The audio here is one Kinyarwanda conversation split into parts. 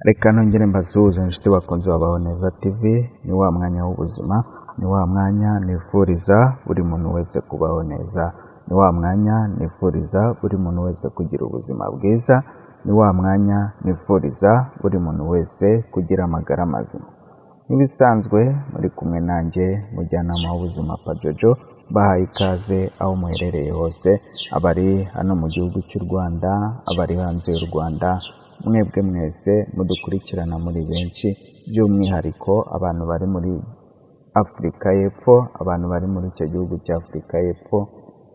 Reka nongere mbasuhuze inshuti bakunze Babaho Neza TV, ni wa mwanya w'ubuzima, ni wa mwanya nifuriza buri muntu wese kubaho neza, ni wa mwanya nifuriza buri muntu wese kugira ubuzima bwiza, ni wa mwanya nifuriza buri muntu wese kugira amagara mazima. Nk'ibisanzwe muri kumwe nanjye mujyanama w'ubuzima Pajojo, bahaye ikaze aho muherereye hose, abari hano mu gihugu cy'u Rwanda, abari hanze y'u Rwanda, mwebwe mwese mudukurikirana muri benshi, by'umwihariko abantu bari muri Afurika y'Epfo, abantu bari muri icyo gihugu cya Afurika y'Epfo.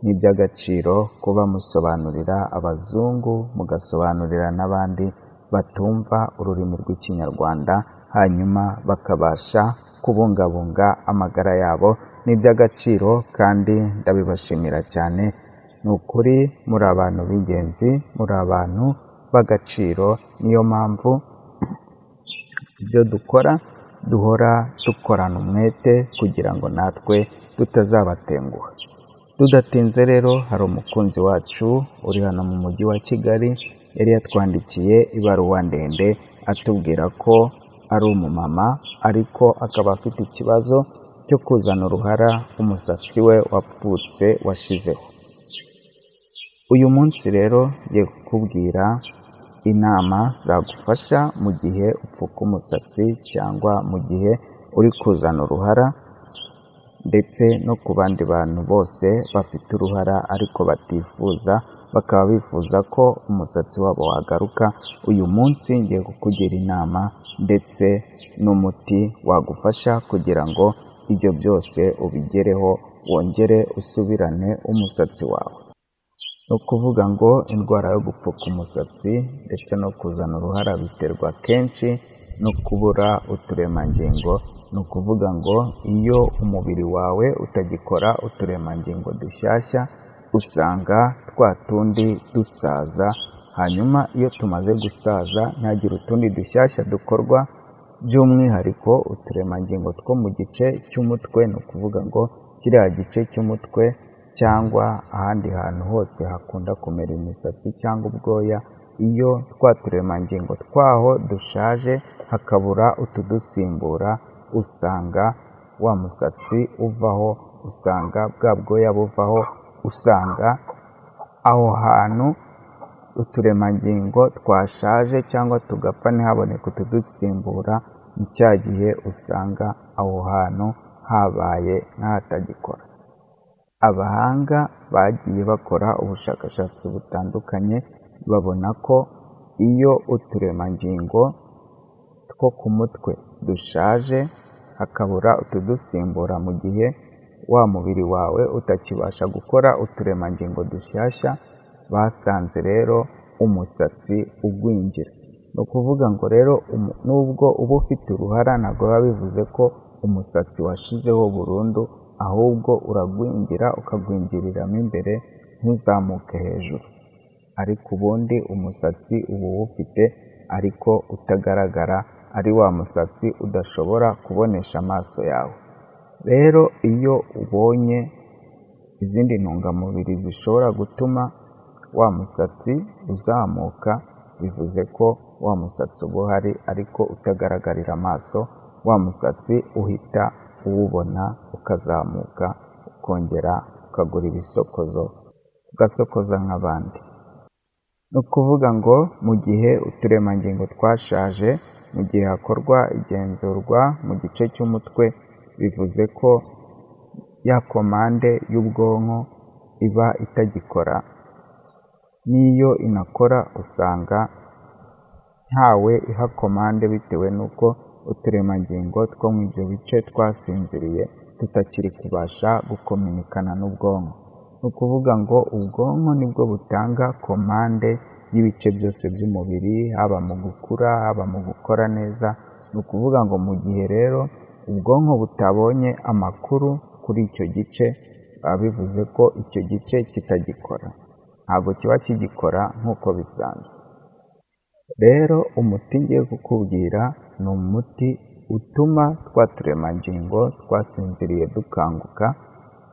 Ni iby'agaciro kuba musobanurira abazungu, mugasobanurira n'abandi batumva ururimi rw'Ikinyarwanda, hanyuma bakabasha kubungabunga amagara yabo. Ni iby'agaciro kandi ndabibashimira cyane. Ni ukuri muri abantu b'ingenzi, muri abantu b'agaciro, niyo mpamvu ibyo dukora duhora dukorana umwete kugira ngo natwe tutazabatenguha. Tudatinze rero, hari umukunzi wacu uri hano mu mujyi wa Kigali yari yatwandikiye ibaruwa ndende atubwira ko ari umumama, ariko akaba afite ikibazo cyo kuzana uruhara umusatsi we wapfutse washizeho. Uyu munsi rero ngiye kukubwira inama zagufasha mu gihe upfuka umusatsi cyangwa mu gihe uri kuzana uruhara, ndetse no ku bandi bantu bose bafite uruhara ariko batifuza, bakaba bifuza ko umusatsi wabo wagaruka. Uyu munsi ngiye kukugira inama ndetse n'umuti wagufasha kugira ngo ibyo byose ubigereho, wongere usubirane umusatsi wawe. Ni ukuvuga ngo indwara yo gupfuka umusatsi ndetse no kuzana uruhara biterwa kenshi no kubura uturemangingo. Ni ukuvuga ngo iyo umubiri wawe utagikora uturemangingo dushyashya, usanga twa tundi dusaza, hanyuma iyo tumaze gusaza ntihagire utundi dushyashya dukorwa, by'umwihariko uturemangingo two mu gice cy'umutwe. Ni ukuvuga ngo kiriya gice cy'umutwe cyangwa ahandi hantu hose hakunda kumera imisatsi cyangwa ubwoya, iyo twa turemangingo twaho dushaje hakabura utudusimbura, usanga wa musatsi uvaho, usanga bwa bwoya buvaho, usanga aho hantu uturemangingo twashaje cyangwa tugapfa ntihaboneke utudusimbura, ni cya gihe usanga aho hantu habaye nk'ahatagikora. Abahanga bagiye bakora ubushakashatsi butandukanye, babona ko iyo uturemangingo two ku mutwe dushaje hakabura utudusimbura, mu gihe wa mubiri wawe utakibasha gukora uturemangingo dushyashya, basanze rero umusatsi ugwingira. Ni ukuvuga ngo rero nubwo uba ufite uruhara, ntabwo biba bivuze ko umusatsi washizeho burundu, ahubwo uragwingira, ukagwingiriramo imbere ntuzamuke hejuru, ariko ubundi umusatsi uba uwufite ariko utagaragara, ari wa musatsi udashobora kubonesha amaso yawe. Rero iyo ubonye izindi ntungamubiri zishobora gutuma wa musatsi uzamuka, bivuze ko wa musatsi uba uhari ariko utagaragarira amaso, wa musatsi uhita uwubona ukazamuka, ukongera ukagura ibisokozo ugasokoza nk'abandi. Ni ukuvuga ngo mu gihe uturemangingo twashaje, mu gihe hakorwa igenzurwa mu gice cy'umutwe, bivuze ko ya komande y'ubwonko iba itagikora, n'iyo inakora usanga ntawe iha komande, bitewe n'uko uturemangingo two mu ibyo bice twasinziriye tutakiri kubasha gukominikana n'ubwonko. Ni ukuvuga ngo ubwonko nibwo butanga komande y'ibice byose by'umubiri, haba mu gukura, haba mu gukora neza. Ni ukuvuga ngo mu gihe rero ubwonko butabonye amakuru kuri icyo gice, biba bivuze ko icyo gice kitagikora, ntabwo kiba kigikora nk'uko bisanzwe. Rero umuti ngiye kukubwira ni umuti utuma twa turemangingo twasinziriye dukanguka,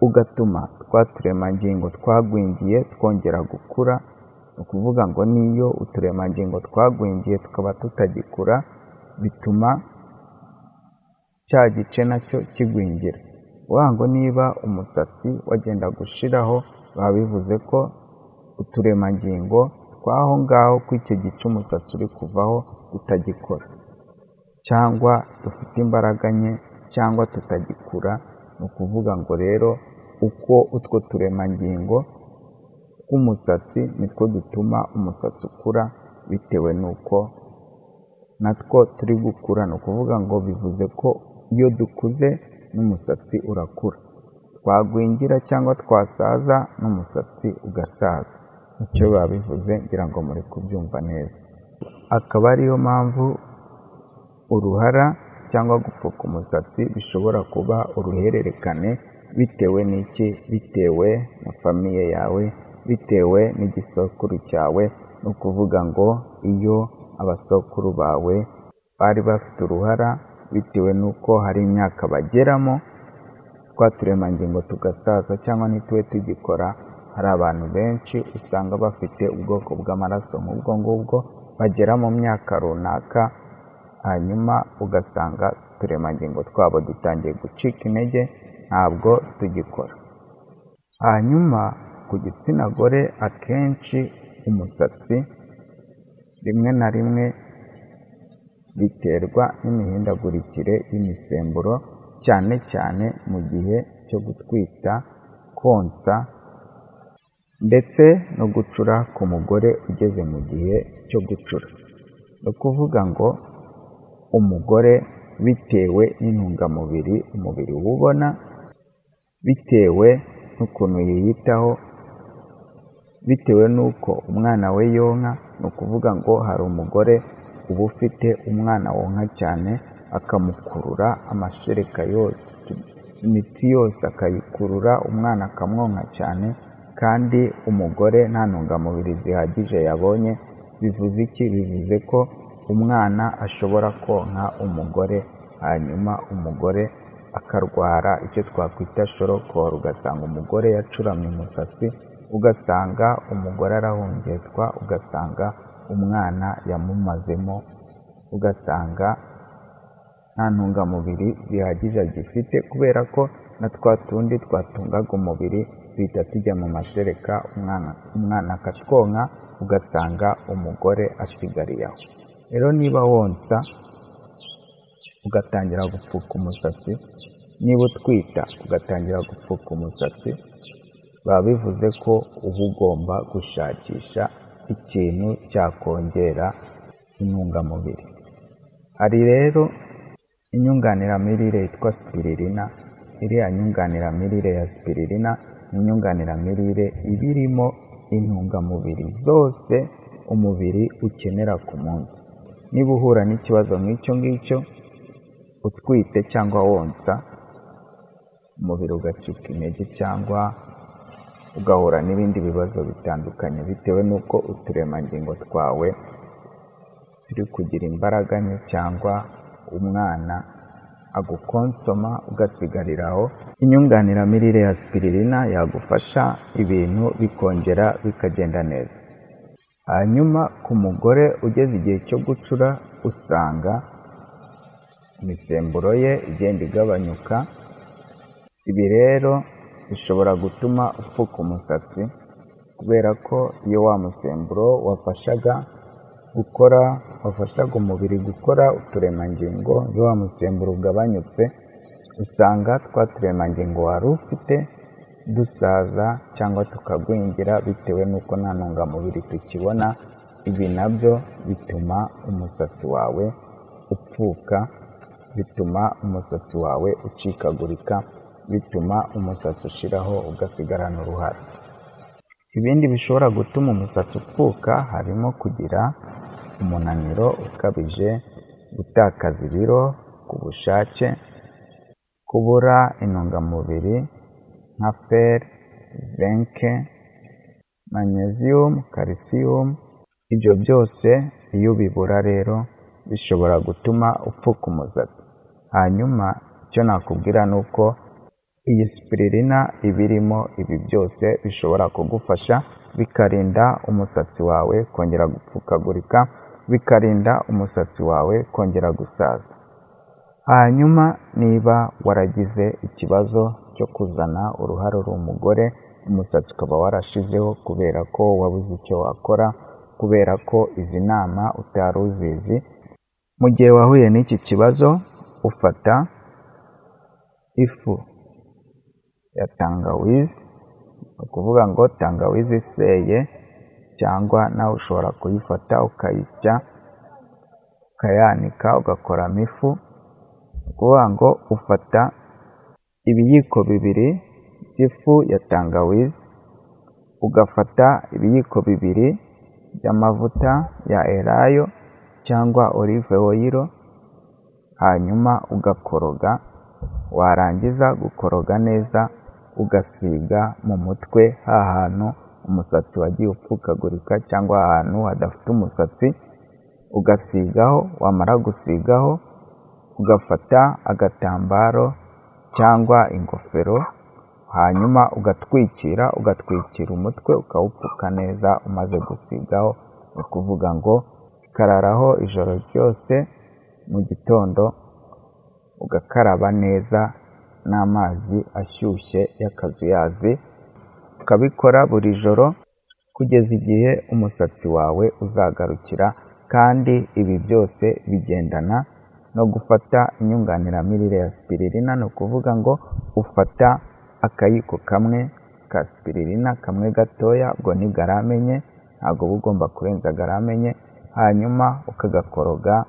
ugatuma twa turemangingo twagwingiye twongera gukura, ni ukuvuga ngo n'iyo uturemangingo twagwingiye tukaba tutagikura, bituma cya gice nacyo kigwingira. Uvuga ngo niba umusatsi wagenda gushiraho, biba bivuze ko uturemangingo tw'aho ngaho kw'icyo gice umusatsi uri kuvaho tutagikora, cyangwa dufite imbaraga nke, cyangwa tutagikura. Ni ukuvuga ngo rero uko utwo turemangingo tw'umusatsi nitwo dutuma umusatsi ukura, bitewe n'uko natwo turi gukura. Ni ukuvuga ngo bivuze ko iyo dukuze n'umusatsi urakura, twagwingira cyangwa twasaza n'umusatsi ugasaza. Icyo biba bivuze ngira ngo muri kubyumva neza. Akaba ariyo mpamvu uruhara cyangwa gupfuka umusatsi bishobora kuba uruhererekane, bitewe n'iki? Bitewe na famiye yawe, bitewe n'igisokuru cyawe. Ni ukuvuga ngo iyo abasokuru bawe bari bafite uruhara, bitewe n'uko hari imyaka bageramo, twa turemangingo tugasaza cyangwa ntitube tugikora. Hari abantu benshi usanga bafite ubwoko bw'amaraso nk'ubwo ngubwo, bagera mu myaka runaka, hanyuma ugasanga uturemangingo twabo dutangiye gucika intege, ntabwo tugikora. Hanyuma ku gitsina gore akenshi umusatsi rimwe na rimwe biterwa n'imihindagurikire y'imisemburo, cyane cyane mu gihe cyo gutwita, konsa, ndetse no gucura ku mugore ugeze mu gihe cyo gucura. Ni ukuvuga ngo umugore bitewe n'intungamubiri umubiri ubona, bitewe n'ukuntu yiyitaho, bitewe n'uko umwana we yonka. Ni ukuvuga ngo hari umugore uba ufite umwana wonka cyane, akamukurura amashereka yose, imitsi yose akayikurura, umwana akamwonka cyane, kandi umugore nta ntungamubiri zihagije yabonye. Bivuze iki? Bivuze ko umwana ashobora konka umugore, hanyuma umugore akarwara icyo twakwita shorokoro. Ugasanga umugore yacuramye umusatsi, ugasanga umugore arahungetwa, ugasanga umwana yamumazemo, ugasanga nta ntungamubiri zihagije agifite, kubera ko na twa tundi twatungaga umubiri duhita tujya mu mashereka, umwana akatwonka, ugasanga umugore asigariye aho. Rero niba wonsa ugatangira gupfuka umusatsi, niba utwita ugatangira gupfuka umusatsi, biba bivuze ko uba ugomba gushakisha ikintu cyakongera intungamubiri. Hari rero inyunganiramirire yitwa spiririna. Iriya nyunganiramirire ya spiririna ni inyunganiramirire iba irimo intungamubiri zose umubiri ukenera ku munsi. Niba uhura n'ikibazo nk'icyo ngicyo utwite cyangwa wonsa, umubiri ugacika intege cyangwa ugahura n'ibindi bibazo bitandukanye, bitewe n'uko uturemangingo twawe turi kugira imbaraga nke, cyangwa umwana agukonsoma ugasigariraho. Inyunganiramirire ya spiririna yagufasha ibintu bikongera bikagenda neza. Hanyuma ku mugore ugeze igihe cyo gucura, usanga imisemburo ye igenda igabanyuka. Ibi rero bishobora gutuma upfuka umusatsi, kubera ko iyo wa musemburo wafashaga umubiri gukora uturemangingo, iyo wa musemburo ugabanyutse, usanga twa turemangingo wari ufite dusaza cyangwa tukagwingira, bitewe n'uko nta ntungamubiri tukibona. Ibi nabyo bituma umusatsi wawe upfuka, bituma umusatsi wawe ucikagurika, bituma umusatsi ushiraho ugasigarana uruhara. Ibindi bishobora gutuma umusatsi upfuka harimo kugira umunaniro ukabije, gutakaza ibiro ku bushake, kubura intungamubiri nka fer, zinc, magnesium, calcium. Ibyo byose iyo ubibura rero bishobora gutuma upfuka umusatsi. Hanyuma icyo nakubwira ni uko iyi spiririna iba irimo ibi byose bishobora kugufasha bikarinda umusatsi wawe kongera gupfukagurika, bikarinda umusatsi wawe kongera gusaza. Hanyuma niba waragize ikibazo cyo kuzana uruhara uri umugore, umusatsi ukaba warashizeho kubera ko wabuze icyo wakora, kubera ko izi nama utari uzizi, mu gihe wahuye n'iki kibazo ufata ifu ya tangawizi, ni ukuvuga ngo tangawizi iseye, cyangwa nawe ushobora kuyifata ukayisya ukayanika ugakoramo ifu. Ni ukuvuga ngo ufata ibiyiko bibiri by'ifu ya tangawizi, ugafata ibiyiko bibiri by'amavuta ya elayo cyangwa olive oil, hanyuma ugakoroga. Warangiza gukoroga neza ugasiga mu mutwe hahantu umusatsi wagiye upfukagurika cyangwa ahantu hadafite umusatsi, ugasigaho. Wamara gusigaho ugafata agatambaro cyangwa ingofero, hanyuma ugatwikira umutwe ukawupfuka neza umaze gusigaho. Ni ukuvuga ngo ikararaho ijoro ryose, mu gitondo ugakaraba neza n'amazi ashyushye y'akazuyazi, ukabikora buri joro kugeza igihe umusatsi wawe uzagarukira. Kandi ibi byose bigendana no gufata inyunganiramirire ya spiririna. Ni ukuvuga ngo ufata akayiko kamwe ka spiririna, kamwe gatoya, ubwo ni garame enye, ntabwo uba ugomba kurenza garame enye, hanyuma ukagakoroga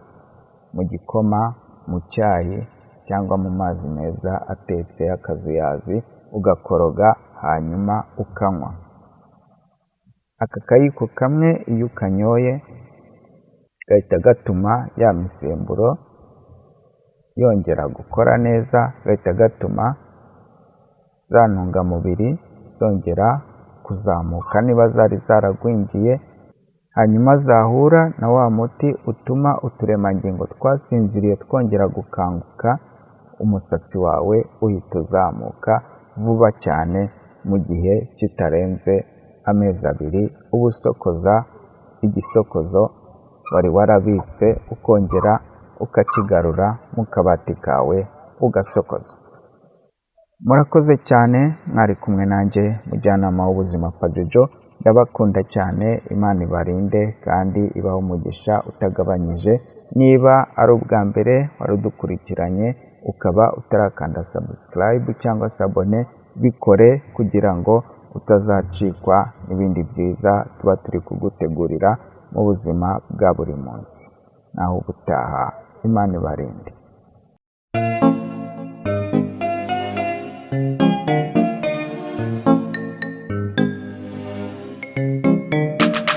mu gikoma, mu cyayi cyangwa mu mazi meza atetse y'akazuyazi, ugakoroga hanyuma ukanywa. Aka kayiko kamwe iyo ukanyoye gahita gatuma ya misemburo yongera gukora neza, gahita gatuma za ntungamubiri zongera kuzamuka niba zari zaragwingiye, hanyuma zahura na wa muti utuma uturemangingo twasinziriye twongera gukanguka, umusatsi wawe uhita uzamuka vuba cyane mu gihe kitarenze amezi 2, uba usokoza igisokozo wari warabitse, ukongera ukakigarura mu kabati kawe ugasokoza. Murakoze cyane, mwari kumwe nanjye mujyanama w'ubuzima Pajojo. Ndabakunda cyane, Imana ibarinde kandi ibahe umugisha utagabanyije. Niba ari ubwa mbere warudukurikiranye ukaba utarakanda subscribe cyangwa se abone, bikore kugira ngo utazacikwa n'ibindi byiza tuba turi kugutegurira mu buzima bwa buri munsi. Naho ubutaha, Imana ibarinde.